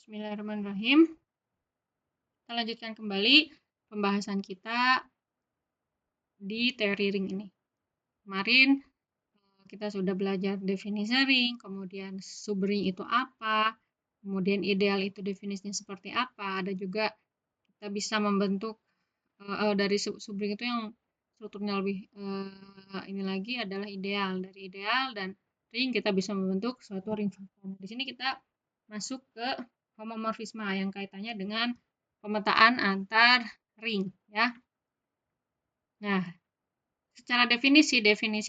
Bismillahirrahmanirrahim. Kita lanjutkan kembali pembahasan kita di teori ring ini. Kemarin kita sudah belajar definisi ring, kemudian subring itu apa, kemudian ideal itu definisinya seperti apa. Ada juga kita bisa membentuk dari subring itu yang strukturnya lebih ini lagi adalah ideal. Dari ideal dan ring kita bisa membentuk suatu ring faktor. Di sini kita masuk ke homomorfisme yang kaitannya dengan pemetaan antar ring ya. Nah, secara definisi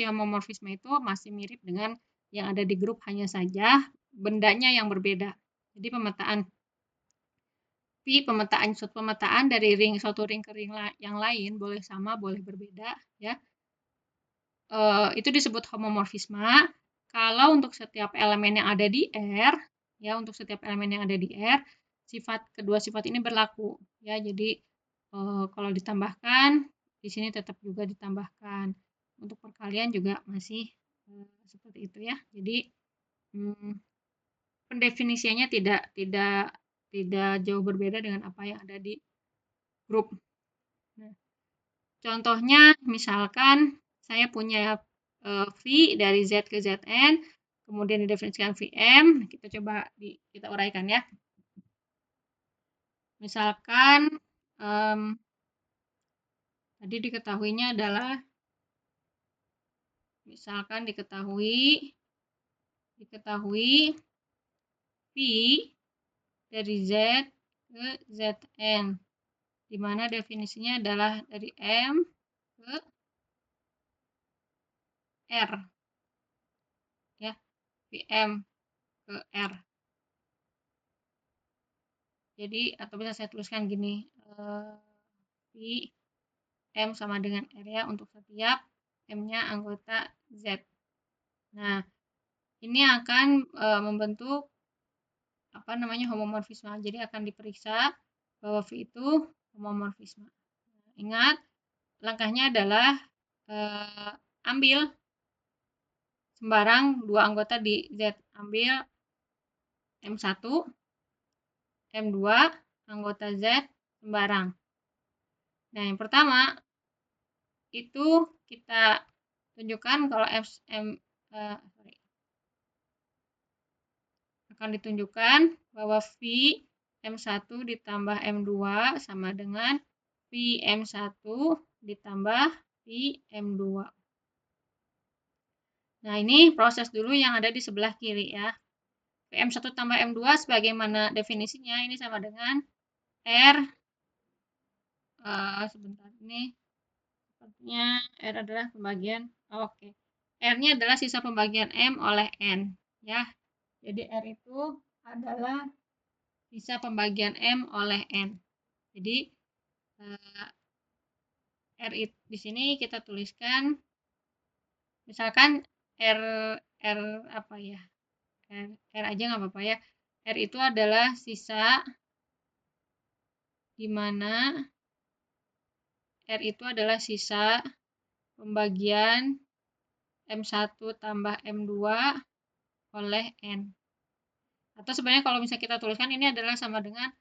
homomorfisme itu masih mirip dengan yang ada di grup, hanya saja bendanya yang berbeda. Jadi suatu pemetaan dari suatu ring ke ring yang lain boleh sama, boleh berbeda ya. Itu disebut homomorfisme. Kalau untuk setiap elemen yang ada di R ya, untuk setiap elemen yang ada di R, kedua sifat ini berlaku ya. Jadi kalau ditambahkan di sini tetap juga ditambahkan. Untuk perkalian juga masih seperti itu ya. Jadi pendefinisiannya tidak jauh berbeda dengan apa yang ada di grup. Nah, contohnya misalkan saya punya V dari Z ke Zn, kemudian didefinisikan Vm, kita coba kita uraikan ya. Misalkan tadi diketahuinya adalah misalkan diketahui V dari Z ke Zn, di mana definisinya adalah dari M ke R ya, Vm ke R. Jadi atau bisa saya tuliskan gini, M sama dengan R ya untuk setiap M-nya anggota Z. Nah, ini akan membentuk homomorfisme. Jadi akan diperiksa bahwa V itu homomorfisme. Ingat, langkahnya adalah ambil sembarang dua anggota di Z. Ambil M1, M2 anggota Z sembarang. Nah, yang pertama itu kita tunjukkan kalau akan ditunjukkan bahwa V M1 ditambah M2 sama dengan V M1 ditambah V M2. Nah, ini proses dulu yang ada di sebelah kiri ya. V M1 tambah M2 sebagaimana definisinya ini sama dengan R sebentar, ini sepertinya R adalah pembagian R-nya adalah sisa pembagian M oleh N ya. Jadi R itu adalah sisa pembagian M oleh N. Jadi R di sini kita tuliskan misalkan R apa ya? R aja nggak apa-apa ya. R itu adalah sisa di mana R itu adalah sisa pembagian M1 tambah M2 oleh N. Atau sebenarnya kalau misalnya kita tuliskan ini adalah sama dengan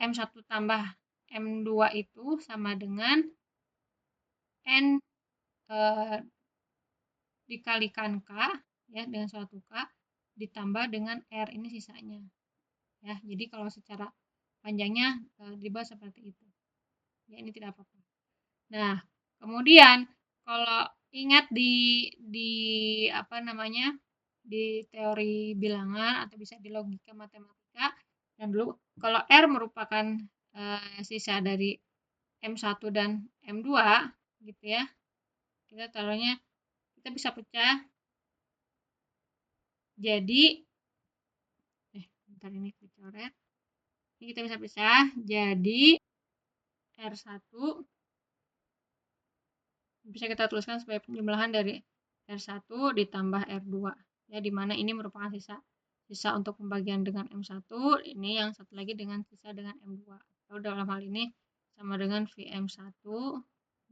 M1 tambah M2 itu sama dengan N dikalikan K ya, dengan suatu K ditambah dengan R, ini sisanya ya. Jadi kalau secara panjangnya dibuat seperti itu ya, ini tidak apa-apa. Nah, kemudian kalau ingat di di teori bilangan atau bisa di logika matematika, dan dulu kalau R merupakan sisa dari M1 dan M2 gitu ya, kita taruhnya kita bisa pecah jadi bentar, ini kecoret. Ini kita bisa pecah jadi R1 bisa kita tuliskan sebagai penjumlahan dari R1 ditambah R2 ya, dimana ini merupakan sisa untuk pembagian dengan M1, ini yang satu lagi dengan sisa dengan M2, atau dalam hal ini sama dengan VM1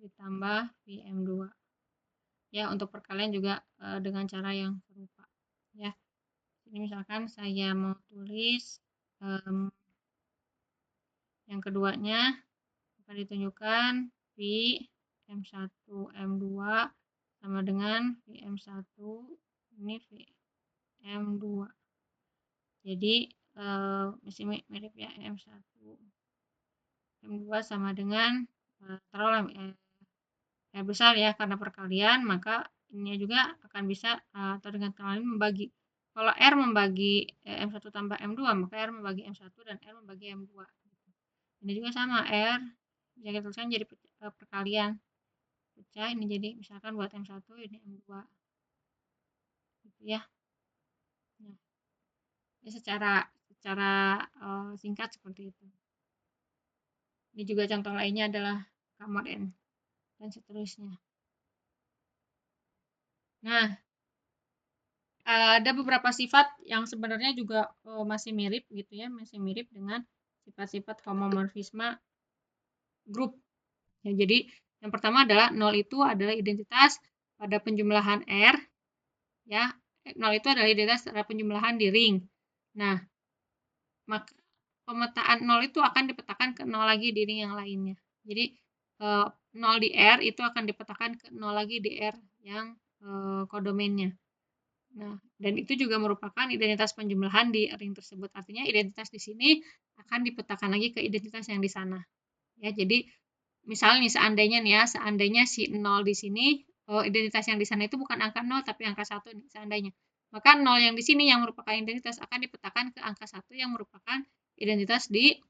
ditambah VM2 ya. Untuk perkalian juga dengan cara yang serupa ya. Ini misalkan saya mau tulis yang keduanya akan ditunjukkan V M1 M2 sama dengan V M1 ini V M2. Jadi masih mirip ya, M1 M2 sama dengan taruhlah R besar ya, karena perkalian maka ini juga akan bisa atau dengan kata lain membagi. Kalau R membagi M1 tambah M2 maka R membagi M1 dan R membagi M2. Ini juga sama, R bisa kita tuliskan jadi perkalian, pecah ini jadi misalkan buat M1 ini M2 gitu ya. Nah, ini secara singkat seperti itu. Ini juga contoh lainnya adalah Kamot N dan seterusnya. Nah, ada beberapa sifat yang sebenarnya juga masih mirip gitu ya, masih mirip dengan sifat-sifat homomorfisme grup. Ya, jadi yang pertama adalah 0 itu adalah identitas pada penjumlahan R ya. 0 itu adalah identitas pada penjumlahan di ring. Nah, maka pemetaan 0 itu akan dipetakan ke 0 lagi di ring yang lainnya. Jadi 0 di R itu akan dipetakan ke 0 lagi di R yang kodomennya. Nah, dan itu juga merupakan identitas penjumlahan di ring tersebut. Artinya identitas di sini akan dipetakan lagi ke identitas yang di sana. Ya, jadi misalnya nih seandainya si 0 di sini identitas yang di sana itu bukan angka 0 tapi angka 1 nih seandainya. Maka 0 yang di sini yang merupakan identitas akan dipetakan ke angka 1 yang merupakan identitas di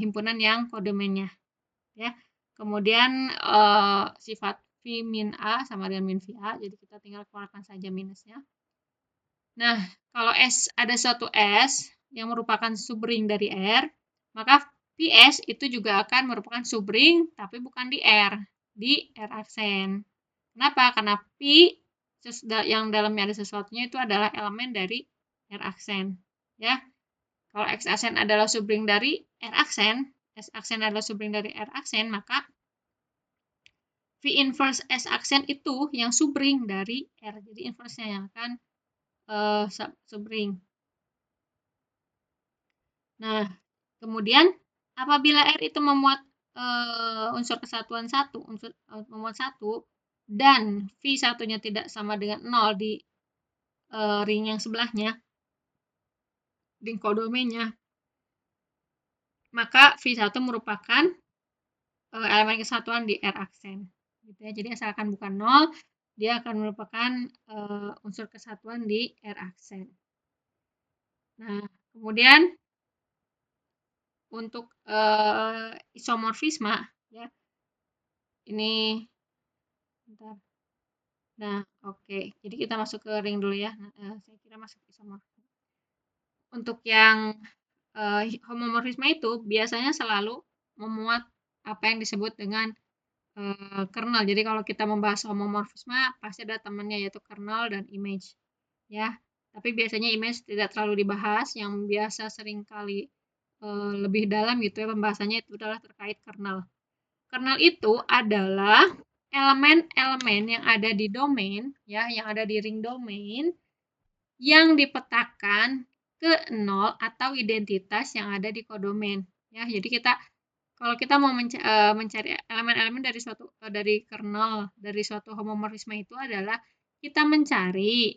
himpunan yang kodomennya. Ya. Kemudian sifat V min A sama dengan min VA, jadi kita tinggal keluarkan saja minusnya. Nah, kalau ada suatu S yang merupakan subring dari R, maka Vs itu juga akan merupakan subring tapi bukan di R aksen. Kenapa? Karena P yang dalamnya ada sesuatunya itu adalah elemen dari R aksen. Ya. Kalau X aksen adalah subring dari R aksen, S aksen adalah subring dari R aksen, maka V inverse S aksen itu yang subring dari R. Jadi inverse-nya yang akan subring. Nah, kemudian apabila R itu memuat unsur kesatuan memuat 1 dan V satunya tidak sama dengan 0 di ring yang sebelahnya, ring kodomennya, maka V1 merupakan elemen kesatuan di R aksen. Gitu ya. Jadi asalkan bukan 0, dia akan merupakan unsur kesatuan di R aksen. Nah, kemudian untuk isomorfisme ya. Ini bentar. Nah, oke. Jadi kita masuk ke ring dulu ya. Saya kira masuk isomorfisme. Untuk yang homomorfisme itu biasanya selalu memuat apa yang disebut dengan kernel. Jadi kalau kita membahas homomorfisme pasti ada temannya yaitu kernel dan image. Ya. Tapi biasanya image tidak terlalu dibahas, yang biasa seringkali lebih dalam gitu ya pembahasannya itu adalah terkait kernel. Kernel itu adalah elemen-elemen yang ada di domain ya, yang ada di ring domain yang dipetakan ke 0 atau identitas yang ada di kodomain ya. Jadi kalau kita mau mencari elemen-elemen dari kernel dari suatu homomorfisme itu adalah kita mencari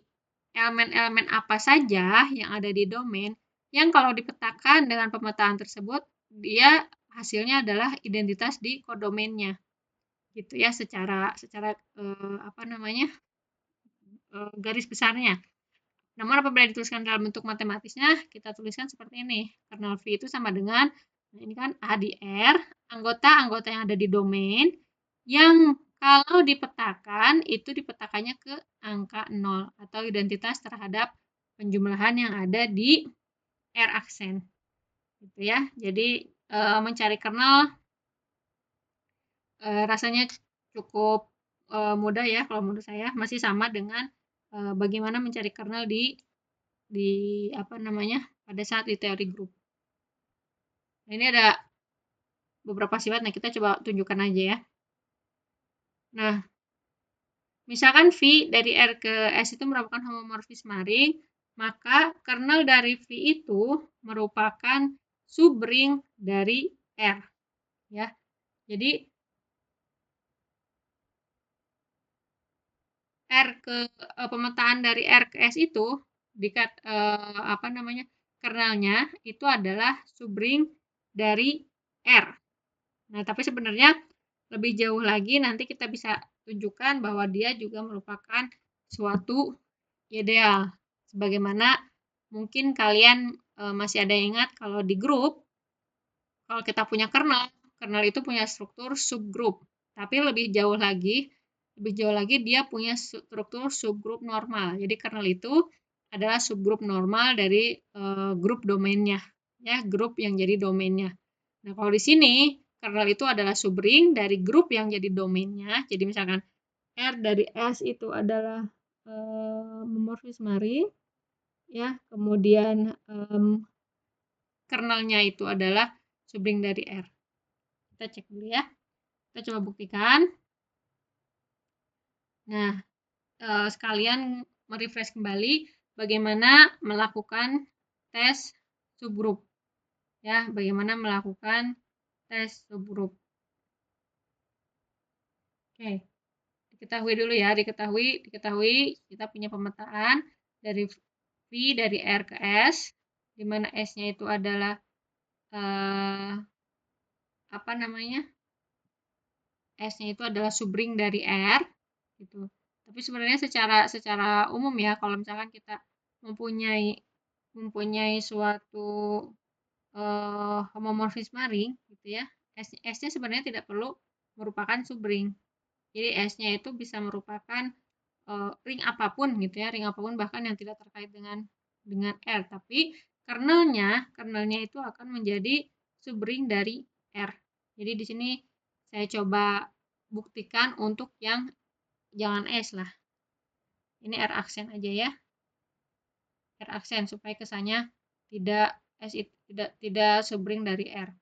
elemen-elemen apa saja yang ada di domain yang kalau dipetakan dengan pemetaan tersebut dia hasilnya adalah identitas di kodomainnya gitu ya secara garis besarnya. Namun apabila dituliskan dalam bentuk matematisnya kita tuliskan seperti ini. Kernel V itu sama dengan ini kan A di R, anggota-anggota yang ada di domain yang kalau dipetakan itu dipetakannya ke angka 0 atau identitas terhadap penjumlahan yang ada di R aksen. Gitu ya. Jadi mencari kernel rasanya cukup mudah ya kalau menurut saya, masih sama dengan bagaimana mencari kernel di pada saat di teori grup. Nah, ini ada beberapa sifat, nah kita coba tunjukkan aja ya. Nah, misalkan V dari R ke S itu merupakan homomorfisme ring, maka kernel dari V itu merupakan subring dari R, ya. Jadi pemetaan dari R ke S itu kernelnya itu adalah subring dari R. Nah, tapi sebenarnya lebih jauh lagi nanti kita bisa tunjukkan bahwa dia juga merupakan suatu ideal. Sebagaimana mungkin kalian masih ada yang ingat kalau di grup, kalau kita punya kernel itu punya struktur subgroup. Tapi lebih jauh lagi dia punya struktur subgroup normal. Jadi kernel itu adalah subgroup normal dari grup domainnya, ya, grup yang jadi domainnya. Nah, kalau di sini kernel itu adalah subring dari grup yang jadi domainnya. Jadi misalkan R dari S itu adalah homomorfisme ring, ya. Kemudian kernelnya itu adalah subring dari R. Kita cek dulu ya. Kita coba buktikan. Nah, sekalian merefresh kembali bagaimana melakukan tes subgroup. Ya, bagaimana melakukan tes subgroup. Oke. Diketahui dulu ya, diketahui kita punya pemetaan dari V dari R ke S, di mana S-nya itu adalah S-nya itu adalah subring dari R gitu. Tapi sebenarnya secara umum ya, kalau misalkan kita mempunyai suatu homomorfisme ring gitu ya, S-nya sebenarnya tidak perlu merupakan subring. Jadi S-nya itu bisa merupakan ring apapun gitu ya, ring apapun bahkan yang tidak terkait dengan R, tapi kernelnya itu akan menjadi subring dari R. Jadi di sini saya coba buktikan untuk yang jangan S lah. Ini R aksen aja ya. R aksen supaya kesannya tidak S tidak subring dari R.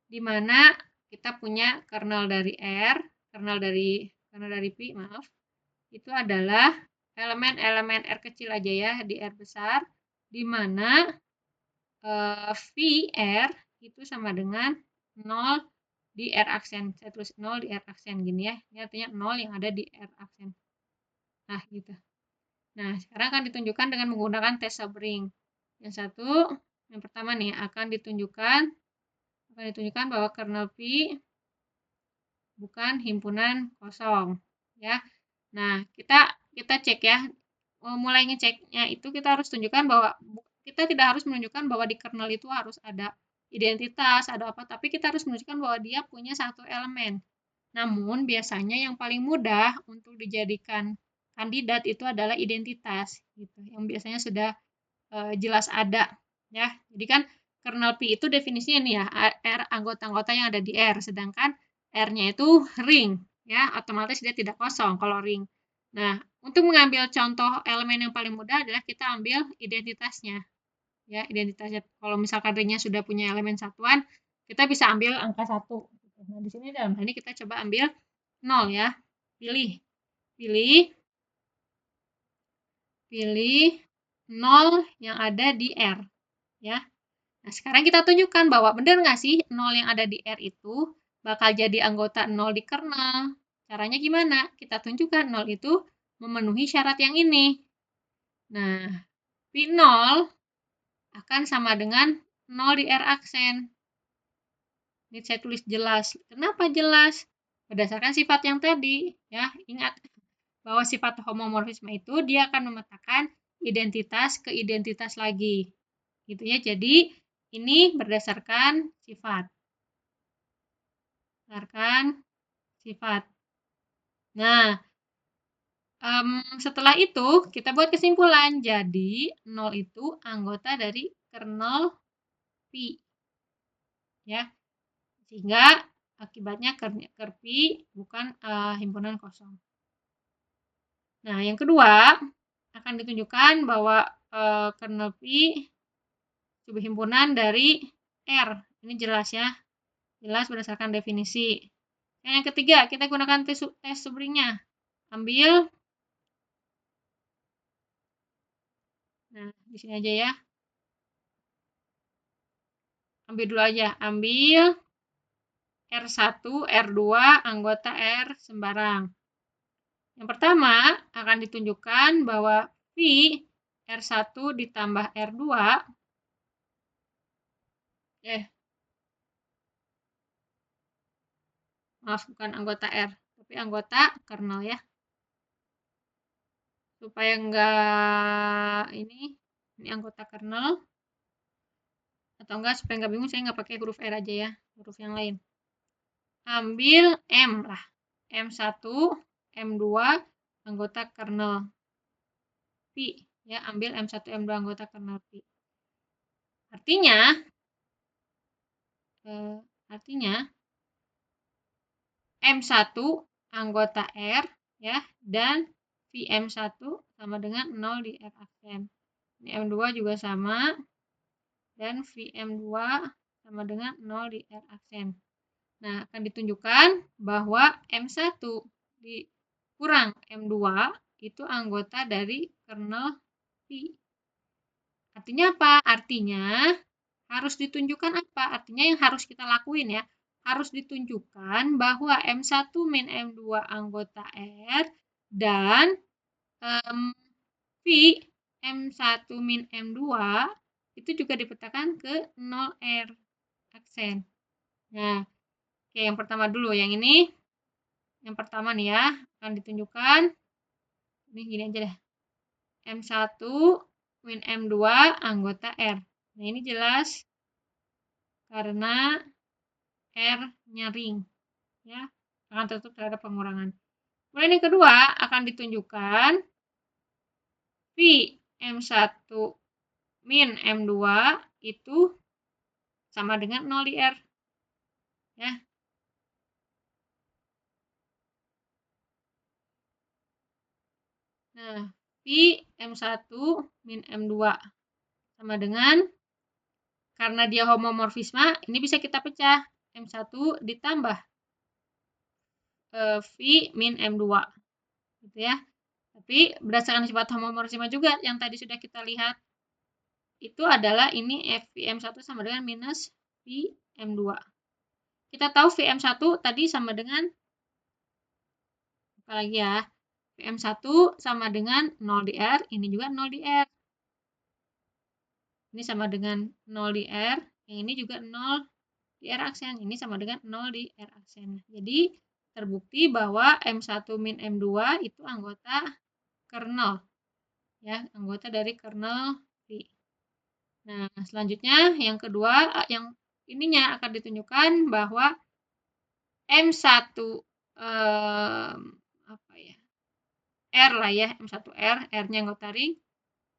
Di mana kita punya kernel dari R, kernel dari P, maaf. Itu adalah elemen-elemen R kecil aja ya, di R besar, di mana VR itu sama dengan 0 di R aksen. Saya tulis 0 di R aksen gini ya. Ini artinya 0 yang ada di R aksen. Nah, gitu. Nah, sekarang akan ditunjukkan dengan menggunakan tes subring. Yang pertama nih akan ditunjukkan bahwa kernel P bukan himpunan kosong, ya. Nah, kita cek ya. Mulai ngeceknya itu kita harus tunjukkan bahwa kita tidak harus menunjukkan bahwa di kernel itu harus ada identitas, ada apa, tapi kita harus menunjukkan bahwa dia punya satu elemen. Namun biasanya yang paling mudah untuk dijadikan kandidat itu adalah identitas gitu, yang biasanya sudah jelas ada ya. Jadi kan kernel P itu definisinya nih ya, R anggota-anggota yang ada di R, sedangkan R-nya itu ring ya, otomatis dia tidak kosong kalau ring. Nah, untuk mengambil contoh elemen yang paling mudah adalah kita ambil identitasnya. Ya, identitasnya kalau misalkan ringnya sudah punya elemen satuan, kita bisa ambil angka 1. Nah, di sini dalam hal ini kita coba ambil 0 ya. Pilih 0 yang ada di R ya. Nah, sekarang kita tunjukkan bahwa benar nggak sih 0 yang ada di R itu bakal jadi anggota 0 di kernel. Caranya gimana? Kita tunjukkan 0 itu memenuhi syarat yang ini. Nah, P0 akan sama dengan 0 di R aksen. Ini saya tulis jelas. Kenapa jelas? Berdasarkan sifat yang tadi. Ya, ingat bahwa sifat homomorfisme itu dia akan memetakan identitas ke identitas lagi. Gitu ya. Jadi, ini berdasarkan sifat. Nah, setelah itu kita buat kesimpulan. Jadi 0 itu anggota dari kernel P. Ya. Sehingga akibatnya ker P bukan himpunan kosong. Nah, yang kedua akan ditunjukkan bahwa kernel P subhimpunan dari R. Ini jelas ya. Jelas berdasarkan definisi. Yang ketiga, kita gunakan tes subringnya. Ambil. Di sini aja ya. Ambil dulu aja. Ambil R1, R2, anggota R sembarang. Yang pertama akan ditunjukkan bahwa V R1 ditambah R2 maaf bukan anggota R, tapi anggota kernel ya. Supaya enggak ini anggota kernel. Atau enggak supaya enggak bingung saya enggak pakai huruf R aja ya, huruf yang lain. Ambil M lah. M1, M2 anggota kernel Pi ya, ambil M1, M2 anggota kernel Pi. Artinya M1 anggota R ya, dan VM1 sama dengan 0 di R aksen. Ini M2 juga sama, dan VM2 sama dengan 0 di R aksen. Nah, akan ditunjukkan bahwa M1 dikurang M2 itu anggota dari kernel Pi. Artinya apa? Artinya harus ditunjukkan apa? Artinya yang harus kita lakuin ya, harus ditunjukkan bahwa M1 min M2 anggota R dan V M1 min M2 itu juga dipetakan ke 0R aksen. Nah, oke, yang pertama dulu, yang ini. Yang pertama nih ya, akan ditunjukkan. Ini gini aja deh. M1 min M2 anggota R. Nah, ini jelas karena R-nya ring. Ya, akan tertutup terhadap pengurangan. Kemudian yang kedua, akan ditunjukkan V M1 min M2 itu sama dengan 0 di R. Ya. Nah, V M1 min M2 sama dengan, karena dia homomorfisme, ini bisa kita pecah. M1 ditambah V min M2. Gitu ya. Tapi berdasarkan sifat homomorfisme juga yang tadi sudah kita lihat, itu adalah ini VM1 sama dengan minus VM2. Kita tahu VM1 tadi sama dengan, apa lagi ya, VM1 sama dengan 0 di R, ini juga 0 di R. Ini sama dengan 0 di R, yang ini juga 0 di R aksen, ini sama dengan 0 di R aksen. Jadi terbukti bahwa M1 min M2 itu anggota kernel. Ya, anggota dari kernel V. Nah, selanjutnya yang kedua, yang ininya akan ditunjukkan bahwa M1 apa ya? R lah ya, M1R, R-nya anggota ring,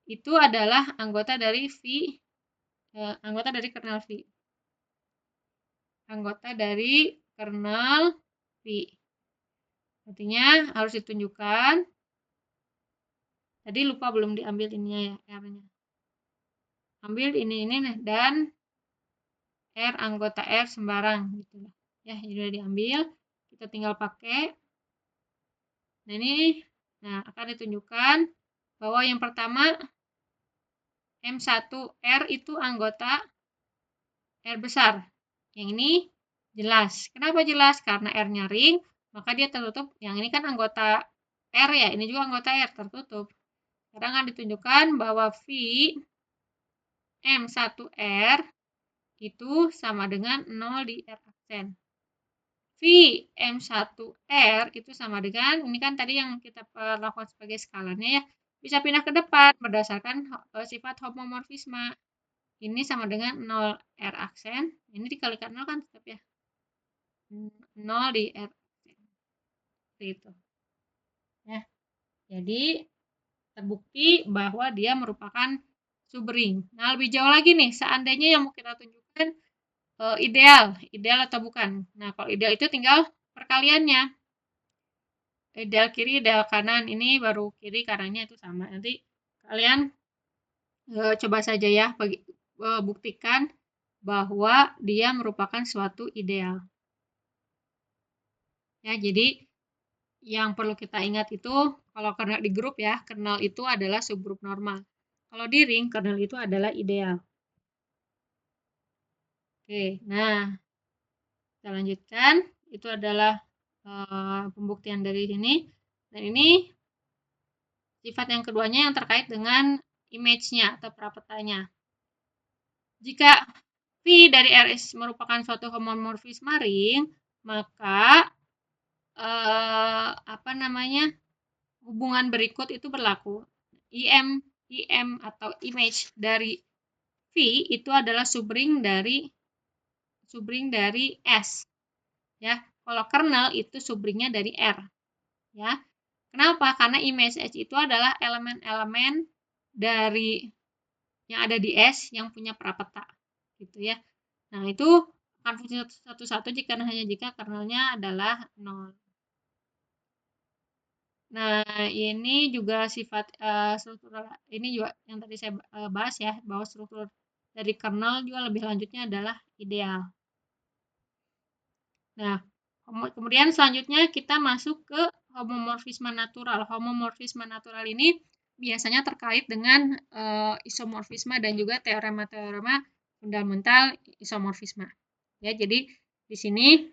itu adalah anggota dari V, anggota dari kernel V. Anggota dari kernel V. Artinya harus ditunjukkan. Tadi lupa belum diambil ininya ya, R-nya. Ambil ini dan R anggota R sembarang gitu lah. Ya, sudah diambil. Kita tinggal pakai. Nah, ini akan ditunjukkan bahwa yang pertama M1R itu anggota R besar. Yang ini jelas. Kenapa jelas? Karena R-nya ring, maka dia tertutup. Yang ini kan anggota R ya, ini juga anggota R tertutup. Sekarang akan ditunjukkan bahwa V M1R itu sama dengan 0 di R aksen. V M1R itu sama dengan, ini kan tadi yang kita lakukan sebagai skalarnya ya, bisa pindah ke depan berdasarkan sifat homomorfisme. Ini sama dengan 0 R aksen, ini dikalikan 0 kan tetap ya. 0 di R aksen. Seperti itu. Ya. Jadi terbukti bahwa dia merupakan subring. Nah, lebih jauh lagi nih, seandainya yang mau kita tunjukkan ideal atau bukan. Nah, kalau ideal itu tinggal perkaliannya. Ideal kiri, ideal kanan, ini baru kiri kanannya itu sama. Nanti kalian coba saja ya, buktikan bahwa dia merupakan suatu ideal. Ya, jadi yang perlu kita ingat itu, kalau kernel di grup ya, kernel itu adalah subgrup normal. Kalau di ring, kernel itu adalah ideal. Oke, nah kita lanjutkan. Itu adalah pembuktian dari sini. Dan ini sifat yang keduanya yang terkait dengan image-nya atau prapetanya. Jika V dari RS merupakan suatu homomorfisme ring, maka hubungan berikut itu berlaku. IM atau image dari V itu adalah subring dari S. Ya, kalau kernel itu subringnya dari R. Ya, kenapa? Karena image S itu adalah elemen-elemen dari yang ada di S yang punya prapeta, gitu ya. Nah, itu akan fungsi satu-satu jika kernelnya adalah 0. Nah, ini juga sifat struktural, ini juga yang tadi saya bahas ya, bahwa struktur dari kernel juga lebih lanjutnya adalah ideal. Nah, kemudian selanjutnya kita masuk ke homomorfisme natural. Homomorfisme natural ini biasanya terkait dengan isomorfisme dan juga teorema-teorema fundamental isomorfisme. Ya, jadi di sini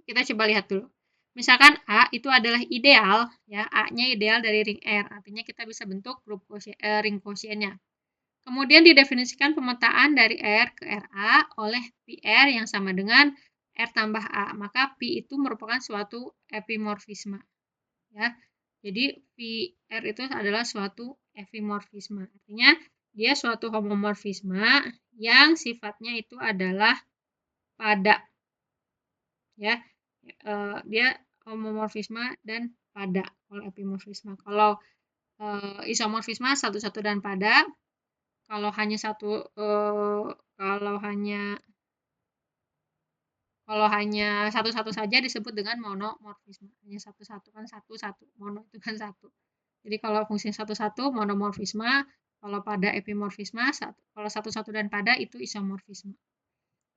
kita coba lihat dulu. Misalkan A itu adalah ideal, ya, A-nya ideal dari ring R, artinya kita bisa bentuk grup ring quotientnya. Kemudian didefinisikan pemetaan dari R ke RA oleh PR yang sama dengan R tambah A. Maka P itu merupakan suatu epimorfisme. Ya. Jadi PR itu adalah suatu epimorfisme. Artinya dia suatu homomorfisme yang sifatnya itu adalah pada. Ya. Dia homomorfisme dan pada kalau epimorfisme. Kalau isomorfisme satu-satu dan pada. Kalau hanya satu-satu saja disebut dengan monomorfisme. Hanya satu-satu kan satu-satu, mono itu kan satu. Jadi kalau fungsinya satu-satu monomorfisme, kalau pada epimorfisme, kalau satu-satu dan pada itu isomorfisme.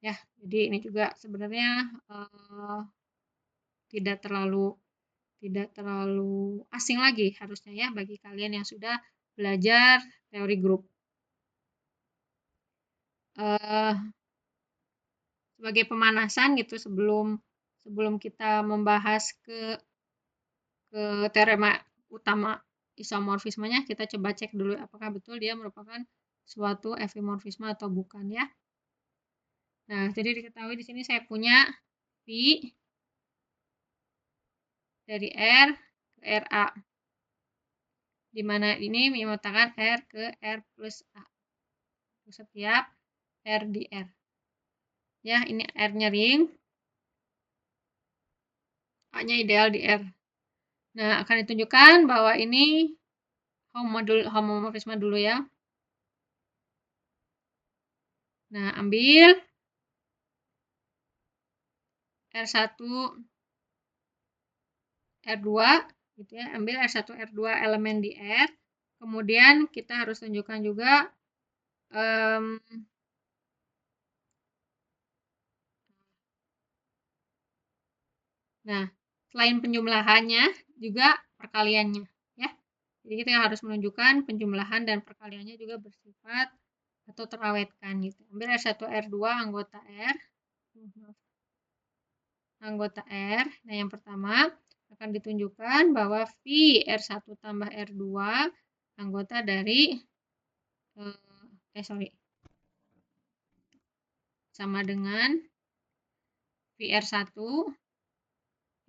Ya, jadi ini juga sebenarnya tidak terlalu asing lagi harusnya ya bagi kalian yang sudah belajar teori grup. Sebagai pemanasan gitu sebelum kita membahas ke teorema utama isomorfismenya, kita coba cek dulu apakah betul dia merupakan suatu epimorfisme atau bukan ya. Nah, jadi diketahui di sini saya punya V dari R ke RA, di mana ini memetakan R ke R plus A setiap R di R. Ya, ini R-nya ring, A-nya ideal di R. Nah, akan ditunjukkan bahwa ini homomorfisme dulu ya. Nah, ambil R1 R2 gitu ya, ambil R1 R2 elemen di R. Kemudian kita harus tunjukkan juga nah, selain penjumlahannya juga perkaliannya ya. Jadi kita harus menunjukkan penjumlahan dan perkaliannya juga bersifat atau terawetkan gitu. Ambil R1 R2 anggota R. Anggota R. Nah, yang pertama akan ditunjukkan bahwa V R1 tambah R2 anggota dari sama dengan VR1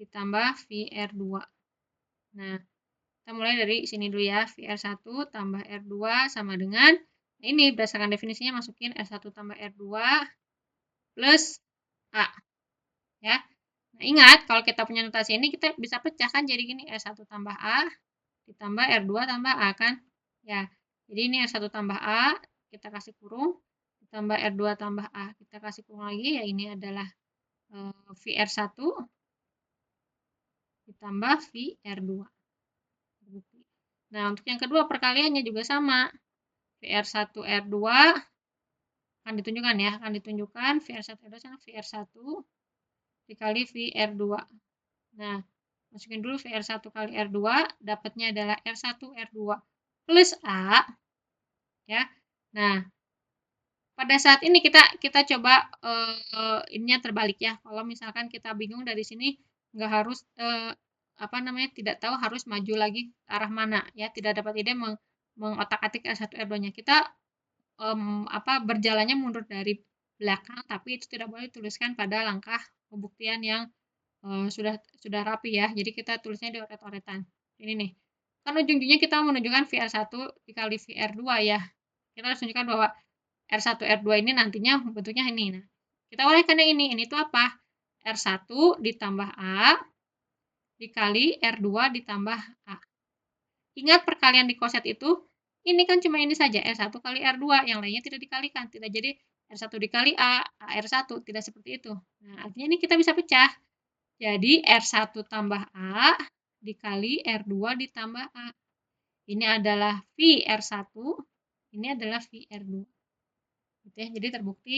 ditambah VR2. Nah, kita mulai dari sini dulu ya. VR1 tambah R2 sama dengan, ini berdasarkan definisinya masukin R1 tambah R2 plus A. Ya. Nah, ingat kalau kita punya notasi ini kita bisa pecahkan jadi gini, R1 tambah A ditambah R2 tambah A kan. Ya. Jadi ini R1 tambah A, kita kasih kurung, ditambah R2 tambah A, kita kasih kurung lagi, ya ini adalah VR1 ditambah VR2. Nah, untuk yang kedua perkaliannya juga sama. VR1 R2 akan ditunjukkan ya, VR1 R2 sama VR1 dikali VR2. Nah, Masukin dulu VR1 kali R2, dapatnya adalah R1 R2 plus A, ya. Nah, pada saat ini kita coba ininya terbalik ya. Kalau misalkan kita bingung dari sini, nggak harus tidak tahu harus maju lagi ke arah mana ya, tidak dapat ide mengotak-atik R1 R2-nya. Kita berjalannya mundur dari belakang, tapi itu tidak boleh dituliskan pada langkah pembuktian yang sudah rapi ya. Jadi kita tulisnya di oret-oretan. Ini nih. Kan ujung-ujungnya kita menunjukkan VR1 dikali VR2 ya. Kita harus tunjukkan bahwa R1 R2 ini nantinya bentuknya ini. Nah, kita uraikan yang ini. Ini tuh apa? R1 ditambah A dikali R2 ditambah A. Ingat perkalian di koset itu, ini kan cuma ini saja, R1 kali R2, yang lainnya tidak dikalikan. Tidak jadi R1 dikali A, R1, tidak seperti itu. Nah, artinya ini kita bisa pecah. Jadi R1 tambah A dikali R2 ditambah A. Ini adalah VR1, ini adalah VR2. Gitu ya. Jadi terbukti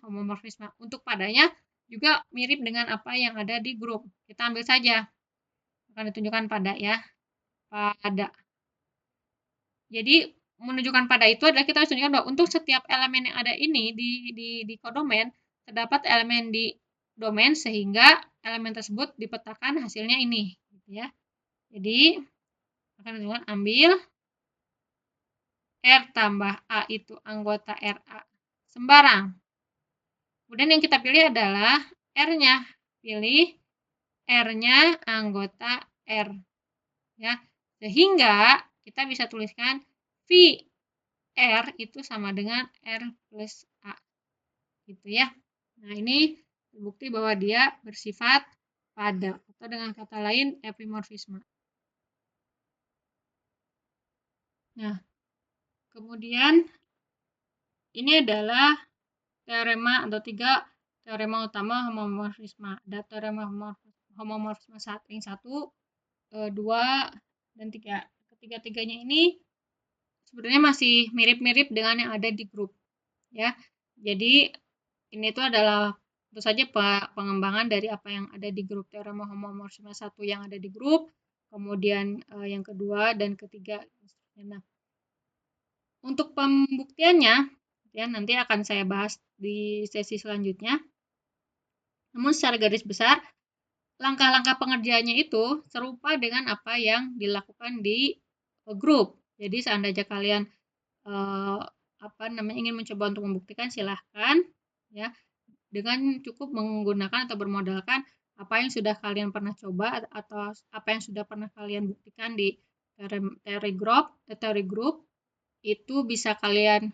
homomorfisme. Untuk padanya juga mirip dengan apa yang ada di grup. Kita ambil saja. Akan ditunjukkan pada ya. Pada. Jadi menunjukkan pada itu adalah kita harus tunjukkan bahwa untuk setiap elemen yang ada ini di kodomen terdapat elemen di domain sehingga elemen tersebut dipetakan hasilnya ini gitu ya. Jadi akan ditunjukkan ambil R tambah A itu anggota RA sembarang. Kemudian yang kita pilih adalah R-nya. Pilih R-nya anggota R ya. Sehingga kita bisa tuliskan V R itu sama dengan R plus A. Gitu ya. Nah, ini terbukti bahwa dia bersifat pada, atau dengan kata lain epimorfisme. Nah, kemudian ini adalah teorema atau 3 teorema utama homomorfisme. Ada teorema homomorfisme ring 1, 2, dan 3. Ketiga-tiganya ini sebenarnya masih mirip-mirip dengan yang ada di grup ya. Jadi ini tuh adalah tentu saja pengembangan dari apa yang ada di grup teorema homomorfisme 1 yang ada di grup, kemudian yang kedua dan ketiga. Nah, untuk pembuktiannya ya nanti akan saya bahas di sesi selanjutnya. Namun secara garis besar langkah-langkah pengerjaannya itu serupa dengan apa yang dilakukan di grup. Jadi seandainya kalian ingin mencoba untuk membuktikan, silahkan ya dengan cukup menggunakan atau bermodalkan apa yang sudah kalian pernah coba atau apa yang sudah pernah kalian buktikan di teori grup itu bisa kalian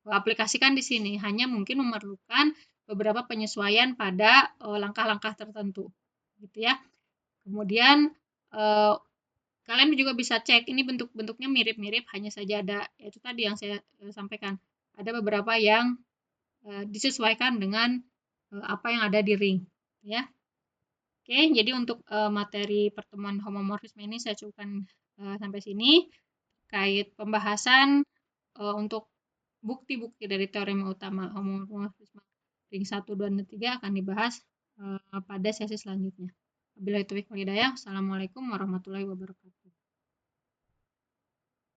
aplikasikan di sini. Hanya mungkin memerlukan beberapa penyesuaian pada langkah-langkah tertentu gitu ya. Kemudian kalian juga bisa cek ini bentuk-bentuknya mirip-mirip, hanya saja ada itu tadi yang saya sampaikan, ada beberapa yang disesuaikan dengan apa yang ada di ring ya. Oke, jadi untuk materi pertemuan homomorfisme ini saya cukupkan sampai sini. Terkait pembahasan untuk bukti-bukti dari teorema utama homomorfisme ring 1, 2, dan 3 akan dibahas pada sesi selanjutnya. Wabillahi taufiq wal hidayah. Assalamualaikum warahmatullahi wabarakatuh.